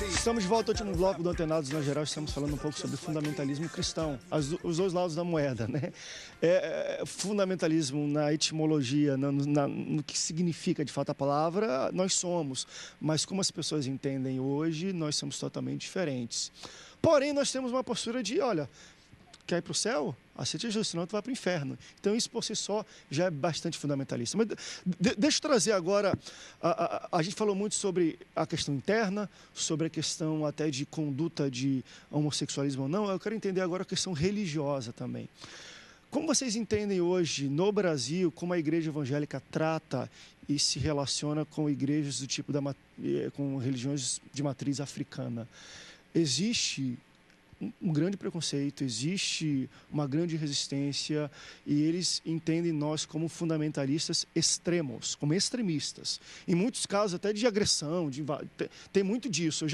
Estamos de volta ao último bloco do Antenados na Geral. Estamos falando um pouco sobre fundamentalismo cristão, os dois lados da moeda, né? Fundamentalismo na etimologia, no que significa de fato a palavra, nós somos. Mas como as pessoas entendem hoje, nós somos totalmente diferentes. Porém, nós temos uma postura de, olha, quer ir para o céu? Aceite Jesus, senão tu vai para o inferno. Então, isso por si só já é bastante fundamentalista. Mas deixa eu trazer agora, a gente falou muito sobre a questão interna, sobre a questão até de conduta de homossexualismo ou não. Eu quero entender agora a questão religiosa também. Como vocês entendem hoje, no Brasil, como a igreja evangélica trata e se relaciona com igrejas do tipo com religiões de matriz africana? Existe um grande preconceito, existe uma grande resistência e eles entendem nós como fundamentalistas extremos, como extremistas. Em muitos casos até de agressão, tem muito disso.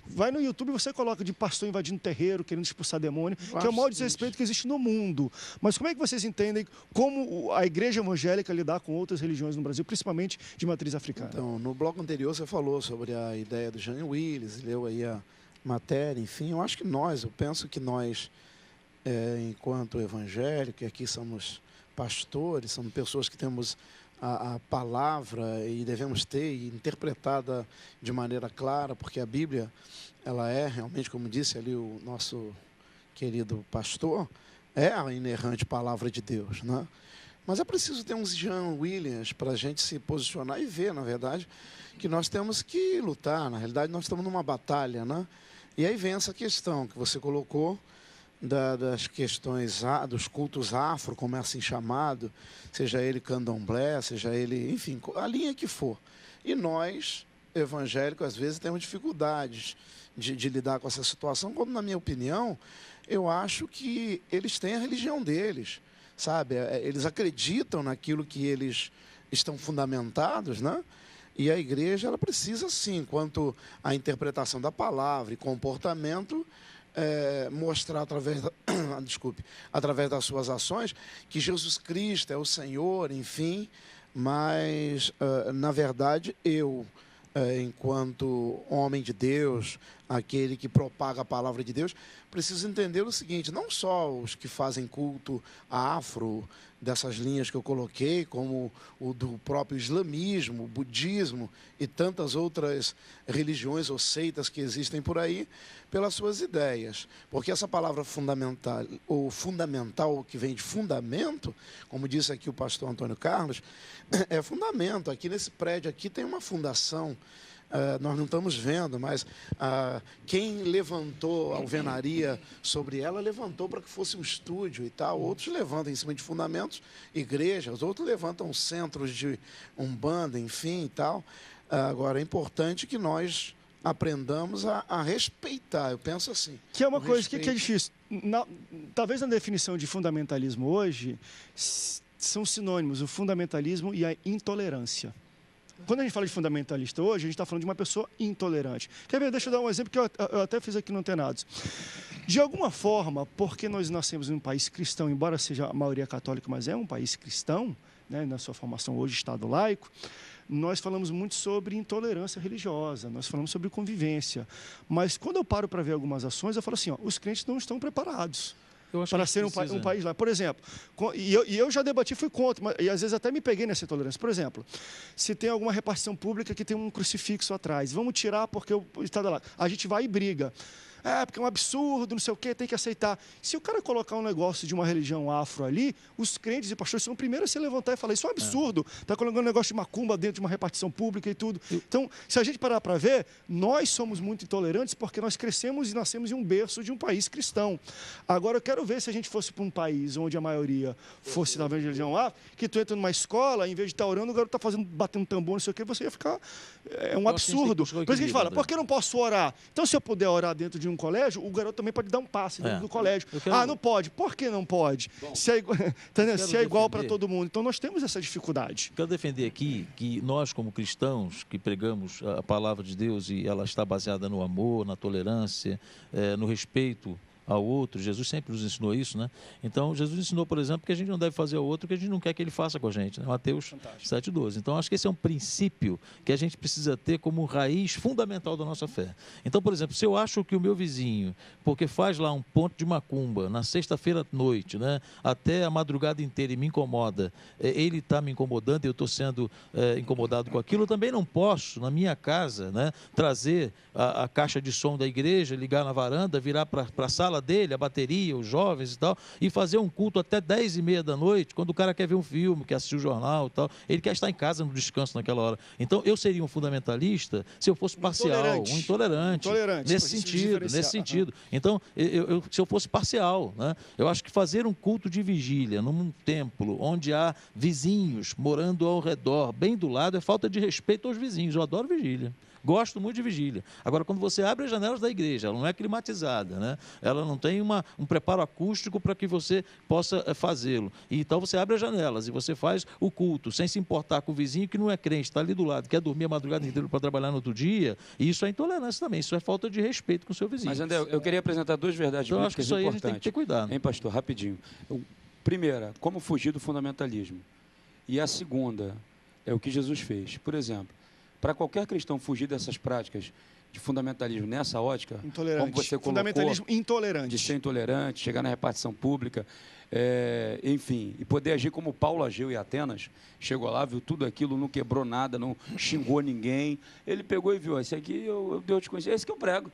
Vai no YouTube e você coloca de pastor invadindo terreiro, querendo expulsar demônio, que é o maior desrespeito que existe no mundo. Mas como é que vocês entendem como a igreja evangélica lidar com outras religiões no Brasil, principalmente de matriz africana? Então, no bloco anterior você falou sobre a ideia do Jean Willis, leu aí a matéria, enfim, eu penso que nós, enquanto evangélicos, e aqui somos pastores, somos pessoas que temos a palavra e devemos ter interpretada de maneira clara, porque a Bíblia, ela é realmente, como disse ali o nosso querido pastor, é a inerrante palavra de Deus, né? Mas é preciso ter uns Jean Williams para a gente se posicionar e ver, na verdade, que nós temos que lutar. Na realidade, nós estamos numa batalha, né? E aí vem essa questão que você colocou das questões dos cultos afro, como é assim chamado, seja ele candomblé, seja ele, enfim, a linha que for. E nós, evangélicos, às vezes temos dificuldades de lidar com essa situação, quando, na minha opinião, eu acho que eles têm a religião deles, sabe? Eles acreditam naquilo que eles estão fundamentados, né? E a igreja, ela precisa, sim, quanto à interpretação da palavra e comportamento, mostrar através das suas ações que Jesus Cristo é o Senhor, enfim, mas, na verdade, enquanto homem de Deus, aquele que propaga a palavra de Deus, preciso entender o seguinte: não só os que fazem culto afro, dessas linhas que eu coloquei, como o do próprio islamismo, budismo e tantas outras religiões ou seitas que existem por aí, pelas suas ideias. Porque essa palavra fundamental, ou fundamental, que vem de fundamento, como disse aqui o pastor Antônio Carlos, é fundamento. Aqui nesse prédio aqui tem uma fundação. Nós não estamos vendo, mas quem levantou a alvenaria sobre ela, levantou para que fosse um estúdio e tal. Outros levantam em cima de fundamentos, igrejas, outros levantam centros de umbanda, enfim e tal. Agora, é importante que nós aprendamos a respeitar, eu penso assim. Que é uma coisa que é difícil. Talvez na definição de fundamentalismo hoje, são sinônimos o fundamentalismo e a intolerância. Quando a gente fala de fundamentalista hoje, a gente está falando de uma pessoa intolerante. Quer ver? Deixa eu dar um exemplo que eu até fiz aqui no Antenados. De alguma forma, porque nós nascemos em um país cristão, embora seja a maioria católica, mas é um país cristão, né, na sua formação hoje, Estado laico, nós falamos muito sobre intolerância religiosa, nós falamos sobre convivência. Mas quando eu paro para ver algumas ações, eu falo assim, os crentes não estão preparados para ser um país lá. Por exemplo, e eu já debati, fui contra, e às vezes até me peguei nessa intolerância. Por exemplo, se tem alguma repartição pública que tem um crucifixo atrás, vamos tirar porque o Estado é lá. A gente vai e briga. Porque é um absurdo, não sei o quê, tem que aceitar. Se o cara colocar um negócio de uma religião afro ali, os crentes e pastores são os primeiros a se levantar e falar, isso é um absurdo, está colocando um negócio de macumba dentro de uma repartição pública e tudo. Então, se a gente parar para ver, nós somos muito intolerantes porque nós crescemos e nascemos em um berço de um país cristão. Agora, eu quero ver se a gente fosse para um país onde a maioria fosse da religião afro, que tu entra numa escola, em vez de estar orando, o garoto está batendo tambor, não sei o quê, você ia ficar... É um absurdo. Por isso que a gente fala, por que eu não posso orar? Então, se eu puder orar dentro de um colégio, o garoto também pode dar um passe dentro do colégio. Não pode. Por que não pode? Bom, se é igual para todo mundo. Então, nós temos essa dificuldade. Quero defender aqui que nós, como cristãos, que pregamos a palavra de Deus e ela está baseada no amor, na tolerância, no respeito ao outro. Jesus sempre nos ensinou isso, né? Então, Jesus ensinou, por exemplo, que a gente não deve fazer ao outro o que a gente não quer que ele faça com a gente, né? Mateus 7,12. Então, acho que esse é um princípio que a gente precisa ter como raiz fundamental da nossa fé. Então, por exemplo, se eu acho que o meu vizinho, porque faz lá um ponto de macumba na sexta-feira à noite, né, até a madrugada inteira e me incomoda, ele está me incomodando e eu estou sendo incomodado com aquilo, eu também não posso, na minha casa, né, trazer a caixa de som da igreja, ligar na varanda, virar para a sala dele, a bateria, os jovens e tal, e fazer um culto até 10h30 da noite, quando o cara quer ver um filme, quer assistir o jornal e tal, ele quer estar em casa no descanso naquela hora. Então, eu seria um fundamentalista se eu fosse parcial, um intolerante nesse sentido. Então, se eu fosse parcial, né? Eu acho que fazer um culto de vigília num templo onde há vizinhos morando ao redor, bem do lado, é falta de respeito aos vizinhos. Eu adoro vigília. Gosto muito de vigília. Agora, quando você abre as janelas da igreja, ela não é climatizada, né? Ela não tem um preparo acústico para que você possa fazê-lo. E então você abre as janelas e você faz o culto, sem se importar com o vizinho que não é crente, está ali do lado, quer dormir a madrugada inteira para trabalhar no outro dia. E isso é intolerância também, isso é falta de respeito com o seu vizinho. Mas, André, eu queria apresentar duas verdades então, acho que isso aí importantes. A gente tem que ter cuidado. Hein, pastor? Rapidinho. Primeira, como fugir do fundamentalismo. E a segunda é o que Jesus fez. Por exemplo, para qualquer cristão fugir dessas práticas de fundamentalismo nessa ótica, como você colocou, fundamentalismo intolerante, de ser intolerante, chegar na repartição pública, enfim, e poder agir como Paulo agiu em Atenas, chegou lá, viu tudo aquilo, não quebrou nada, não xingou ninguém, ele pegou e viu, esse aqui Deus te conhece, esse que eu prego,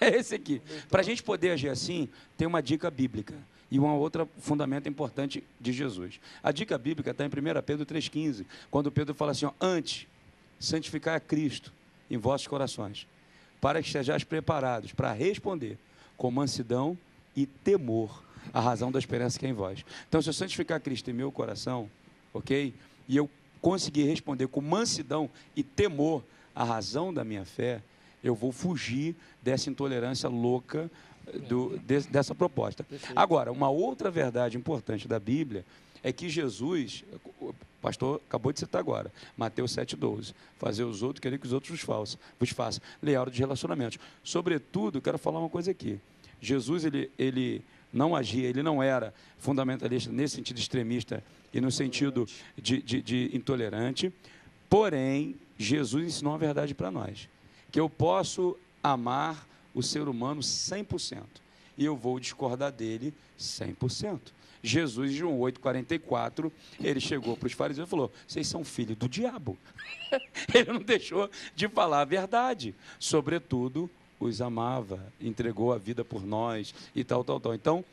é esse aqui. Para a gente poder agir assim, tem uma dica bíblica. E uma outra fundamento importante de Jesus. A dica bíblica está em 1 Pedro 3,15, quando Pedro fala assim, ó, antes, santificar a Cristo em vossos corações, para que estejais preparados para responder com mansidão e temor a razão da esperança que é em vós. Então, se eu santificar Cristo em meu coração, ok? E eu conseguir responder com mansidão e temor a razão da minha fé, eu vou fugir dessa intolerância louca dessa proposta. Perfeito. Agora, uma outra verdade importante da Bíblia é que Jesus, o pastor acabou de citar agora, Mateus 7,12, fazer os outros, querer que os outros vos façam, leal de relacionamentos. Sobretudo, quero falar uma coisa aqui, Jesus, ele não agia, ele não era fundamentalista nesse sentido extremista e no sentido de intolerante, porém, Jesus ensinou uma verdade para nós, que eu posso amar o ser humano 100%, e eu vou discordar dele 100%. Jesus, em João 8,44, ele chegou para os fariseus e falou, vocês são filhos do diabo. Ele não deixou de falar a verdade. Sobretudo, os amava, entregou a vida por nós e tal. Então,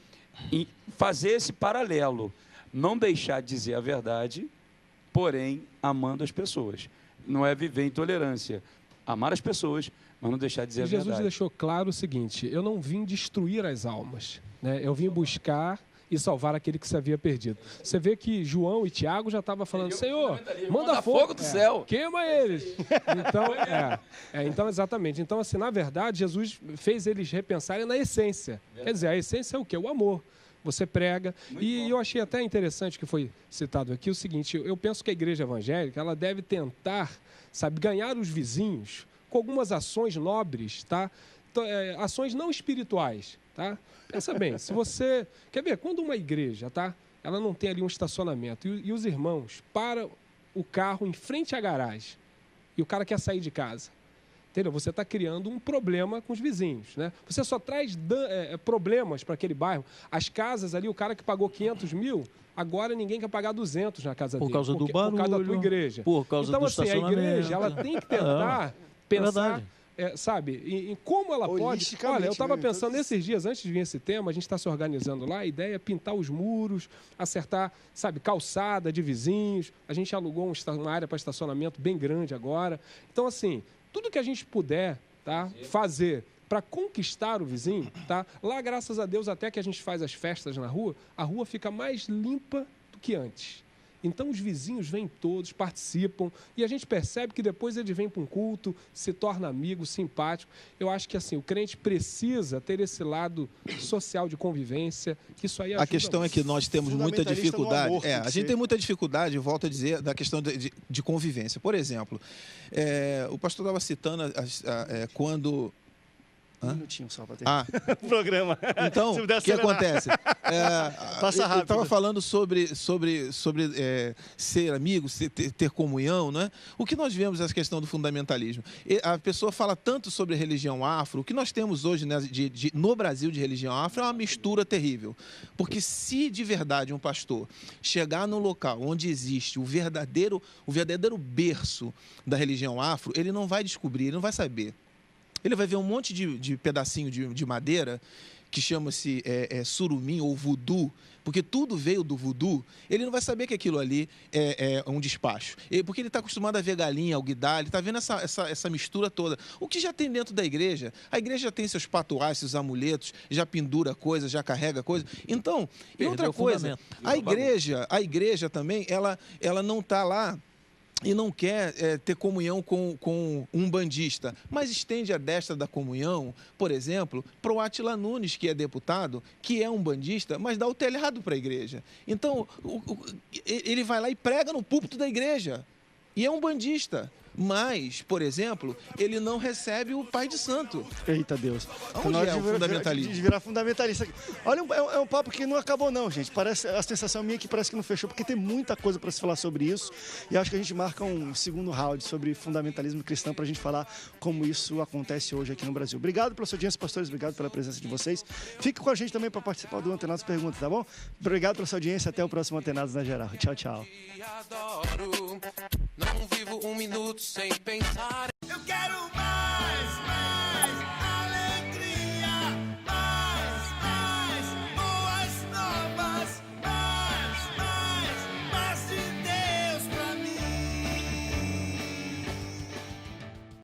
fazer esse paralelo, não deixar de dizer a verdade, porém, amando as pessoas. Não é viver intolerância. Amar as pessoas, mas não deixar de dizer a verdade. Jesus deixou claro o seguinte, eu não vim destruir as almas, né? Eu vim buscar e salvar aquele que se havia perdido. Você vê que João e Tiago já estavam falando, Senhor, manda fogo do céu. Queima eles. Então, exatamente. Então, assim, na verdade, Jesus fez eles repensarem na essência. Quer dizer, a essência é o quê? O amor. Você prega. E eu achei até interessante que foi citado aqui o seguinte, eu penso que a igreja evangélica, ela deve tentar, sabe, ganhar os vizinhos com algumas ações nobres, tá? Então, ações não espirituais, tá? Pensa bem, se você... Quer ver, quando uma igreja, tá? Ela não tem ali um estacionamento e os irmãos param o carro em frente à garagem e o cara quer sair de casa, entendeu? Você está criando um problema com os vizinhos, né? Você só traz problemas para aquele bairro. As casas ali, o cara que pagou 500 mil, agora ninguém quer pagar 200 na casa dele. Por causa do barulho. Por causa da tua igreja. Por causa do estacionamento. Então, assim, a igreja, ela tem que tentar pensar... sabe, em como ela pode... Olha, eu estava pensando nesses dias, antes de vir esse tema, a gente está se organizando lá, a ideia é pintar os muros, acertar, sabe, calçada de vizinhos, a gente alugou uma área para estacionamento bem grande agora. Então, assim, tudo que a gente puder, tá, fazer para conquistar o vizinho, tá? Lá, graças a Deus, até que a gente faz as festas na rua, a rua fica mais limpa do que antes. Então, os vizinhos vêm todos, participam, e a gente percebe que depois eles vêm para um culto, se torna amigo, simpático. Eu acho que, assim, o crente precisa ter esse lado social de convivência, que isso aí ajuda. A questão é que nós temos muita dificuldade. A gente tem muita dificuldade, volto a dizer, da questão de convivência. Por exemplo, o pastor estava citando quando Um minutinho só para ter o programa. Então, o que acontece? Passa rápido. Eu estava falando sobre ser amigo, ter comunhão, né? O que nós vemos essa questão do fundamentalismo? A pessoa fala tanto sobre a religião afro. O que nós temos hoje, né, no Brasil de religião afro é uma mistura terrível. Porque se de verdade um pastor chegar num local onde existe o verdadeiro berço da religião afro, ele não vai descobrir, ele não vai saber. Ele vai ver um monte de pedacinho de madeira que chama-se surumim ou voodoo, porque tudo veio do voodoo. Ele não vai saber que aquilo ali é um despacho, porque ele está acostumado a ver galinha, alguidar, ele está vendo essa mistura toda. O que já tem dentro da igreja? A igreja já tem seus patuais, seus amuletos, já pendura coisas, já carrega coisas. Então, e outra coisa, a igreja também, ela não está lá e não quer ter comunhão com um bandista, mas estende a destra da comunhão, por exemplo, para o Átila Nunes, que é deputado, que é um bandista, mas dá o telhado para a igreja. Então, ele vai lá e prega no púlpito da igreja, e é um bandista. Mas, por exemplo, ele não recebe o pai de santo. Eita Deus. Onde é o fundamentalismo? De virar fundamentalista. Olha, é um papo que não acabou não, gente. Parece, a sensação minha é que parece que não fechou, porque tem muita coisa para se falar sobre isso. E acho que a gente marca um segundo round sobre fundamentalismo cristão para a gente falar como isso acontece hoje aqui no Brasil. Obrigado pela sua audiência, pastores. Obrigado pela presença de vocês. Fique com a gente também para participar do Antenados Pergunta, tá bom? Obrigado pela sua audiência. Até o próximo Antenados na Geral. Tchau, tchau. Não vivo um minuto sem pensar. Eu quero mais.